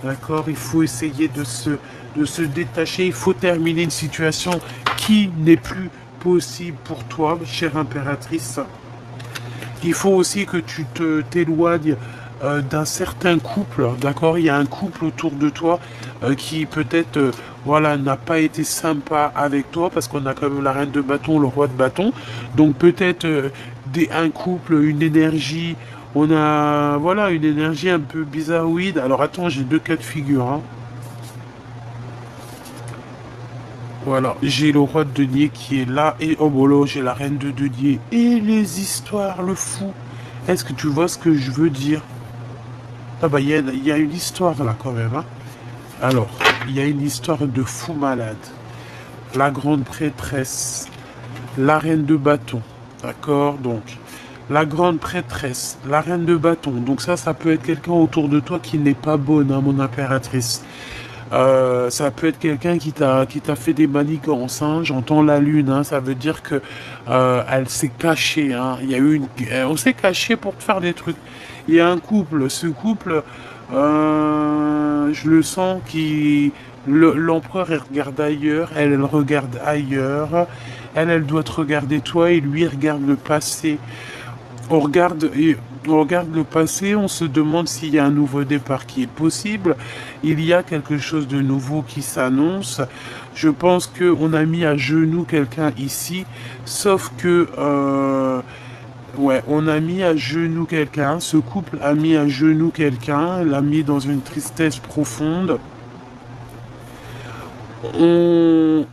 D'accord? Il faut essayer de se détacher. Il faut terminer une situation qui n'est plus possible pour toi, chère impératrice. Il faut aussi que tu t'éloignes d'un certain couple, d'accord? Il y a un couple autour de toi qui peut-être voilà, n'a pas été sympa avec toi parce qu'on a quand même la reine de bâton, le roi de bâton. Donc peut-être un couple, une énergie, on a voilà une énergie un peu bizarroïde. Alors attends, j'ai deux cas de figure. Hein. Voilà, j'ai le roi de denier qui est là et oh bon j'ai la reine de denier et les histoires, le fou. Est-ce que tu vois ce que je veux dire? Ah bah il y a une histoire là quand même. Hein. Alors, il y a une histoire de fou malade. La grande prêtresse, la reine de bâton, d'accord? Donc, la grande prêtresse, la reine de bâton. Donc ça peut être quelqu'un autour de toi qui n'est pas bonne, hein, mon impératrice. Ça peut être quelqu'un qui t'a fait des manigances. Hein. J'entends la lune. Hein. Ça veut dire que elle s'est cachée. Hein. Il y a eu on s'est caché pour faire des trucs. Il y a un couple. Ce couple, Je le sens qui l'empereur elle regarde ailleurs, elle regarde ailleurs, elle doit te regarder toi et lui il regarde le passé. On regarde, on regarde le passé, on se demande s'il y a un nouveau départ qui est possible. Il y a quelque chose de nouveau qui s'annonce. Je pense qu'on a mis à genoux quelqu'un ici, sauf que, ouais, on a mis à genoux quelqu'un. Ce couple a mis à genoux quelqu'un, l'a mis dans une tristesse profonde. On,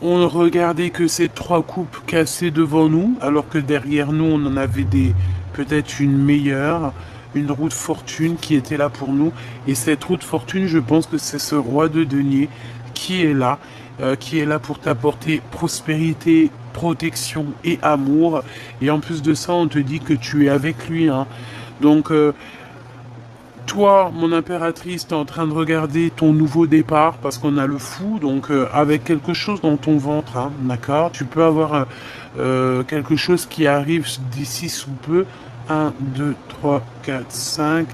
on regardait que ces trois coupes cassées devant nous, alors que derrière nous, on en avait des peut-être une meilleure, une roue de fortune qui était là pour nous. Et cette roue de fortune, je pense que c'est ce roi de denier qui est là pour t'apporter prospérité, protection et amour. Et en plus de ça, on te dit que tu es avec lui, hein. Donc, toi, mon impératrice, tu es en train de regarder ton nouveau départ parce qu'on a le fou, donc avec quelque chose dans ton ventre, hein, d'accord? Tu peux avoir quelque chose qui arrive d'ici sous peu. 1, 2, 3, 4, 5,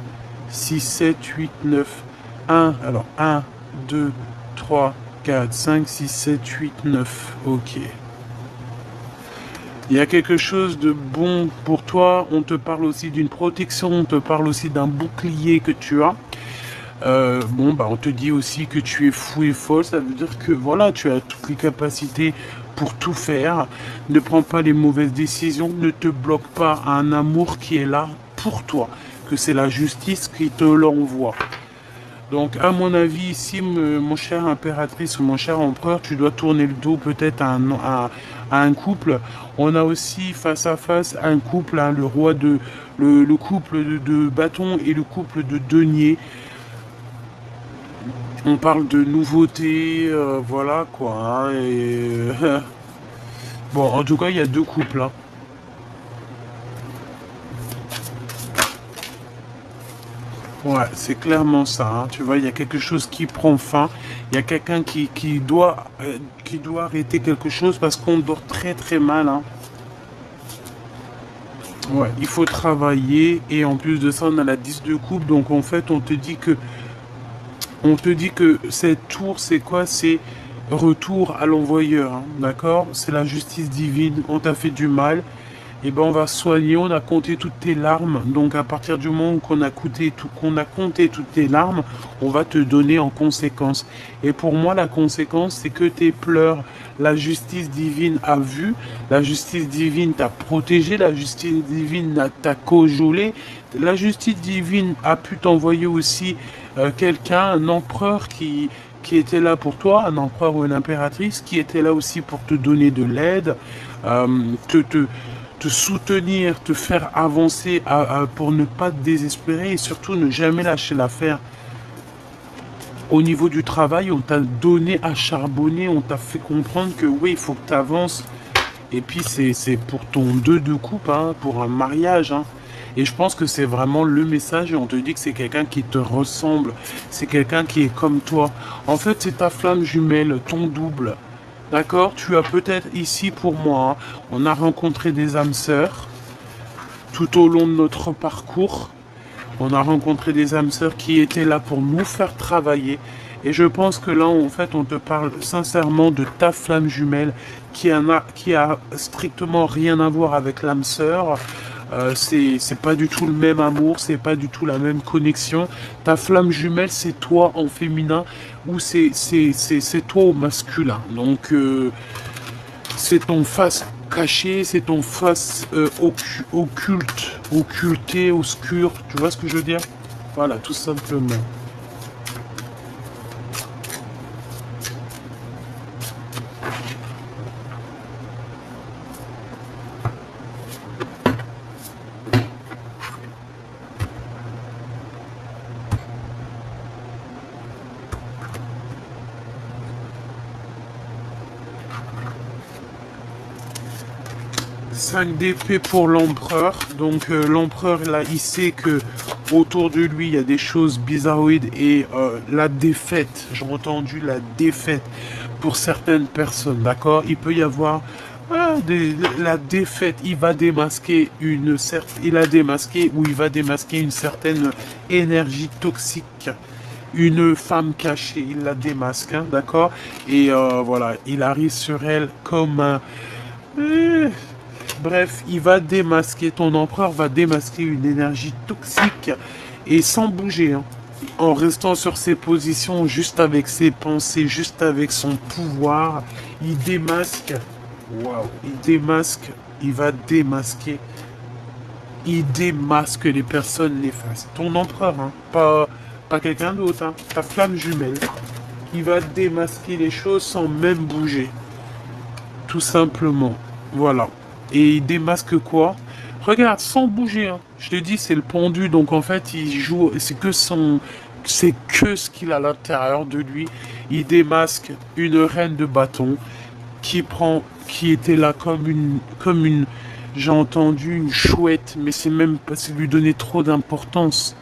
6, 7, 8, 9. 1, alors 1, 2, 3, 4, 5, 6, 7, 8, 9. Ok. Il y a quelque chose de bon pour toi. On te parle aussi d'une protection, on te parle aussi d'un bouclier que tu as. Bon, bah, on te dit aussi que tu es fou et folle. Ça veut dire que voilà, tu as toutes les capacités pour tout faire. Ne prends pas les mauvaises décisions. Ne te bloque pas à un amour qui est là pour toi. Que c'est la justice qui te l'envoie. Donc, à mon avis, ici, mon cher impératrice ou mon cher empereur, tu dois tourner le dos peut-être à un couple. On a aussi face à face un couple, hein, le couple de bâton et le couple de denier. On parle de nouveautés, voilà quoi, hein, et, bon, en tout cas, il y a deux couples, hein. Ouais, c'est clairement ça, hein. Tu vois, il y a quelque chose qui prend fin. Il y a quelqu'un qui doit arrêter quelque chose parce qu'on dort très très mal, hein. Ouais, il faut travailler et en plus de ça, on a la 10 de coupe. Donc en fait, on te dit que cette tour, c'est quoi? C'est retour à l'envoyeur, hein, d'accord? C'est la justice divine. On t'a fait du mal. Et ben on va soigner, on a compté toutes tes larmes. Donc à partir du moment qu'on a compté toutes tes larmes, on va te donner en conséquence. Et pour moi, la conséquence, c'est que tes pleurs, la justice divine a vu, la justice divine t'a protégé, la justice divine t'a cajolé, la justice divine a pu t'envoyer aussi quelqu'un, un empereur qui était là pour toi, un empereur ou une impératrice, qui était là aussi pour te donner de l'aide, euh, te, te, te soutenir, te faire avancer pour ne pas te désespérer et surtout ne jamais lâcher l'affaire. Au niveau du travail, on t'a donné à charbonner, on t'a fait comprendre que oui, il faut que tu avances. Et puis c'est pour ton 2 de coupe, hein, pour un mariage, hein. Et je pense que c'est vraiment le message et on te dit que c'est quelqu'un qui te ressemble. C'est quelqu'un qui est comme toi. En fait, c'est ta flamme jumelle, ton double. D'accord? Tu as peut-être ici pour moi, hein, on a rencontré des âmes sœurs tout au long de notre parcours. On a rencontré des âmes sœurs qui étaient là pour nous faire travailler. Et je pense que là, en fait, on te parle sincèrement de ta flamme jumelle qui a strictement rien à voir avec l'âme sœur. C'est pas du tout le même amour, c'est pas du tout la même connexion. Ta flamme jumelle, c'est toi en féminin ou c'est toi au masculin. Donc, c'est ton face cachée, c'est ton face occulte, occulté, obscur. Tu vois ce que je veux dire? Voilà, tout simplement. Cinq d'épée pour l'empereur. Donc l'empereur là, il sait que autour de lui il y a des choses bizarroïdes et la défaite. J'ai entendu la défaite pour certaines personnes. D'accord. Il peut y avoir la défaite. Il va démasquer il a démasqué ou il va démasquer une certaine énergie toxique. Une femme cachée, il la démasque, hein, d'accord? Et voilà, il arrive sur elle comme un... Bref, il va démasquer, ton empereur va démasquer une énergie toxique et sans bouger, hein, en restant sur ses positions, juste avec ses pensées, juste avec son pouvoir. Il démasque, waouh, il va démasquer, il démasque les personnes néfastes. Ton empereur, hein, pas quelqu'un d'autre, hein, ta flamme jumelle. Il va démasquer les choses sans même bouger. Tout simplement. Voilà. Et il démasque quoi? Regarde, sans bouger, hein. Je te dis, c'est le pendu, donc en fait, il joue, c'est que ce qu'il a à l'intérieur de lui. Il démasque une reine de bâton qui était là comme une, j'ai entendu une chouette, mais c'est même pas, c'est lui donner trop d'importance.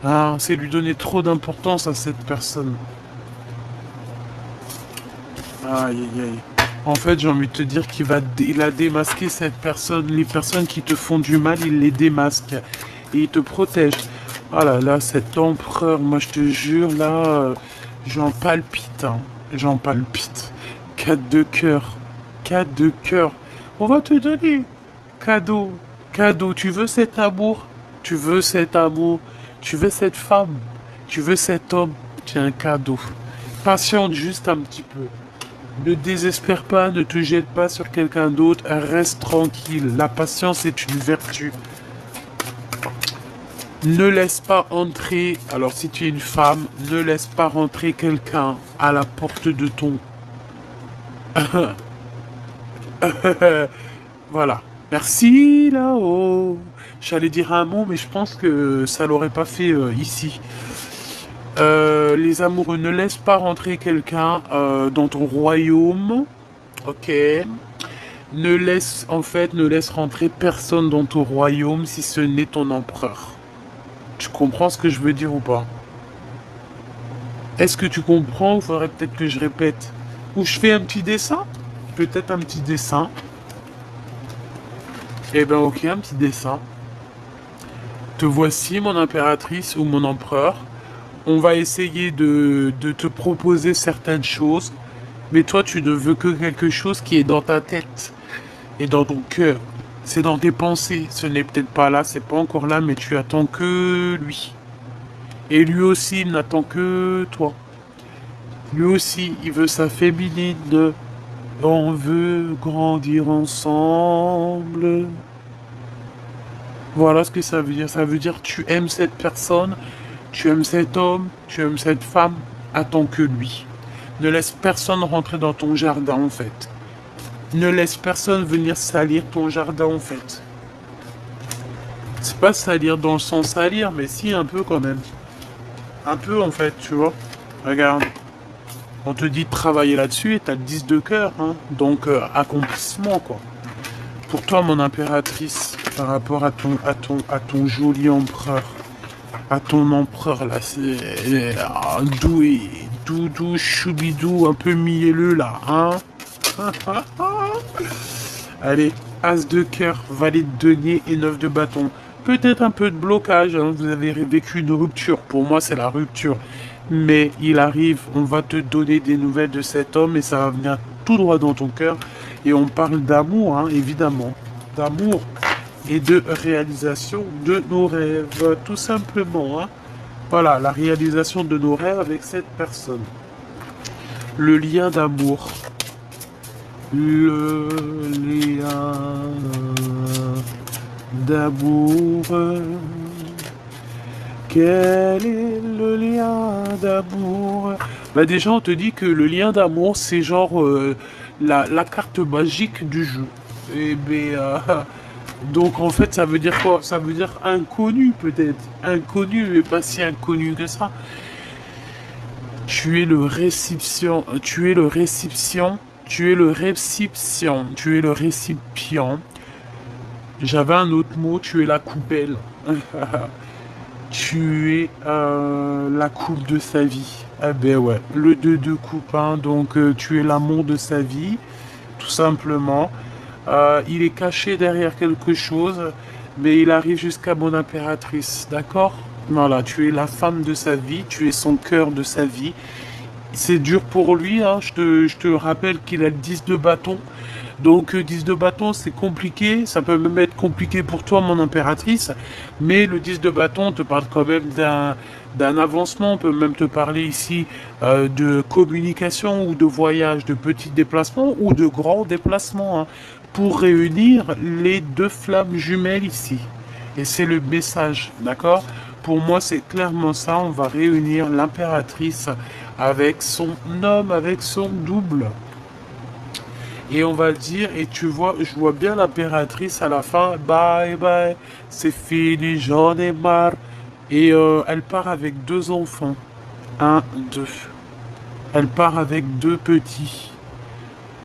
Ah, c'est lui donner trop d'importance à cette personne. Aïe, aïe, aïe. En fait, j'ai envie de te dire il a démasqué cette personne. Les personnes qui te font du mal, il les démasque. Et il te protège. Oh là là, cet empereur, moi je te jure, là, j'en palpite. Hein. J'en palpite. 4 de cœur. 4 de cœur. On va te donner. Cadeau. Cadeau. Tu veux cet amour? Tu veux cet amour? Tu veux cette femme? Tu veux cet homme? Tiens, un cadeau. Patiente juste un petit peu. Ne désespère pas, ne te jette pas sur quelqu'un d'autre, reste tranquille. La patience est une vertu. Ne laisse pas entrer, alors si tu es une femme, ne laisse pas rentrer quelqu'un à la porte de ton... Voilà. Merci là-haut. J'allais dire un mot, mais je pense que ça l'aurait pas fait ici. Les amoureux, ne laisse pas rentrer quelqu'un dans ton royaume. Ok. Ne laisse rentrer personne dans ton royaume si ce n'est ton empereur. Tu comprends ce que je veux dire ou pas? Est-ce que tu comprends ou faudrait peut-être que je répète? Ou je fais un petit dessin? Peut-être un petit dessin. Eh ben ok, un petit dessin. Te voici mon impératrice ou mon empereur. On va essayer de te proposer certaines choses, mais toi tu ne veux que quelque chose qui est dans ta tête et dans ton cœur. C'est dans tes pensées. Ce n'est peut-être pas là, c'est pas encore là, mais tu attends que lui. Et lui aussi, il n'attend que toi. Lui aussi, il veut sa féminine. On veut grandir ensemble. Voilà ce que ça veut dire. Ça veut dire tu aimes cette personne, tu aimes cet homme, tu aimes cette femme, attends que lui. Ne laisse personne rentrer dans ton jardin en fait. Ne laisse personne venir salir ton jardin en fait. C'est pas salir dans le sens salir, mais si un peu quand même. Un peu en fait, tu vois. Regarde. On te dit de travailler là-dessus et t'as le 10 de cœur, hein. Donc accomplissement quoi. Pour toi mon impératrice, par rapport à ton joli empereur, à ton empereur là, c'est doué, doudou, choubidou, un peu mielleux là, hein. Allez, as de cœur, valet de denier et 9 de bâton. Peut-être un peu de blocage, hein. Vous avez vécu une rupture. Pour moi, c'est la rupture. Mais il arrive, on va te donner des nouvelles de cet homme et ça va venir tout droit dans ton cœur. Et on parle d'amour, hein, évidemment. D'amour et de réalisation de nos rêves, tout simplement. Hein. Voilà, la réalisation de nos rêves avec cette personne. Le lien d'amour. Le lien d'amour. Quel est le lien d'amour? Bah déjà on te dit que le lien d'amour c'est genre la carte magique du jeu. Et ben donc en fait ça veut dire quoi? Ça veut dire inconnu peut-être. Inconnu mais pas si inconnu que ça. Tu es le récipient. Tu es le récipient. Tu es le récipient. Tu es le récipient. J'avais un autre mot, tu es la coupelle. Tu es la coupe de sa vie. Ah ben ouais, le 2 de coupe, hein, donc tu es l'amour de sa vie, tout simplement. Il est caché derrière quelque chose, mais il arrive jusqu'à mon impératrice, d'accord? Voilà, tu es la femme de sa vie, tu es son cœur de sa vie. C'est dur pour lui, hein. Je te rappelle qu'il a le 10 de bâton. Donc 10 de bâton, c'est compliqué. Ça peut même être compliqué pour toi, mon impératrice. Mais le 10 de bâton te parle quand même d'un avancement. On peut même te parler ici de communication ou de voyage, de petits déplacements ou de grands déplacements, hein, pour réunir les deux flammes jumelles ici. Et c'est le message, d'accord? Pour moi, c'est clairement ça. On va réunir l'impératrice avec son homme, avec son double. Et on va dire, et tu vois, je vois bien l'impératrice à la fin, bye bye, c'est fini, j'en ai marre. Et elle part avec deux enfants. Un, deux. Elle part avec deux petits.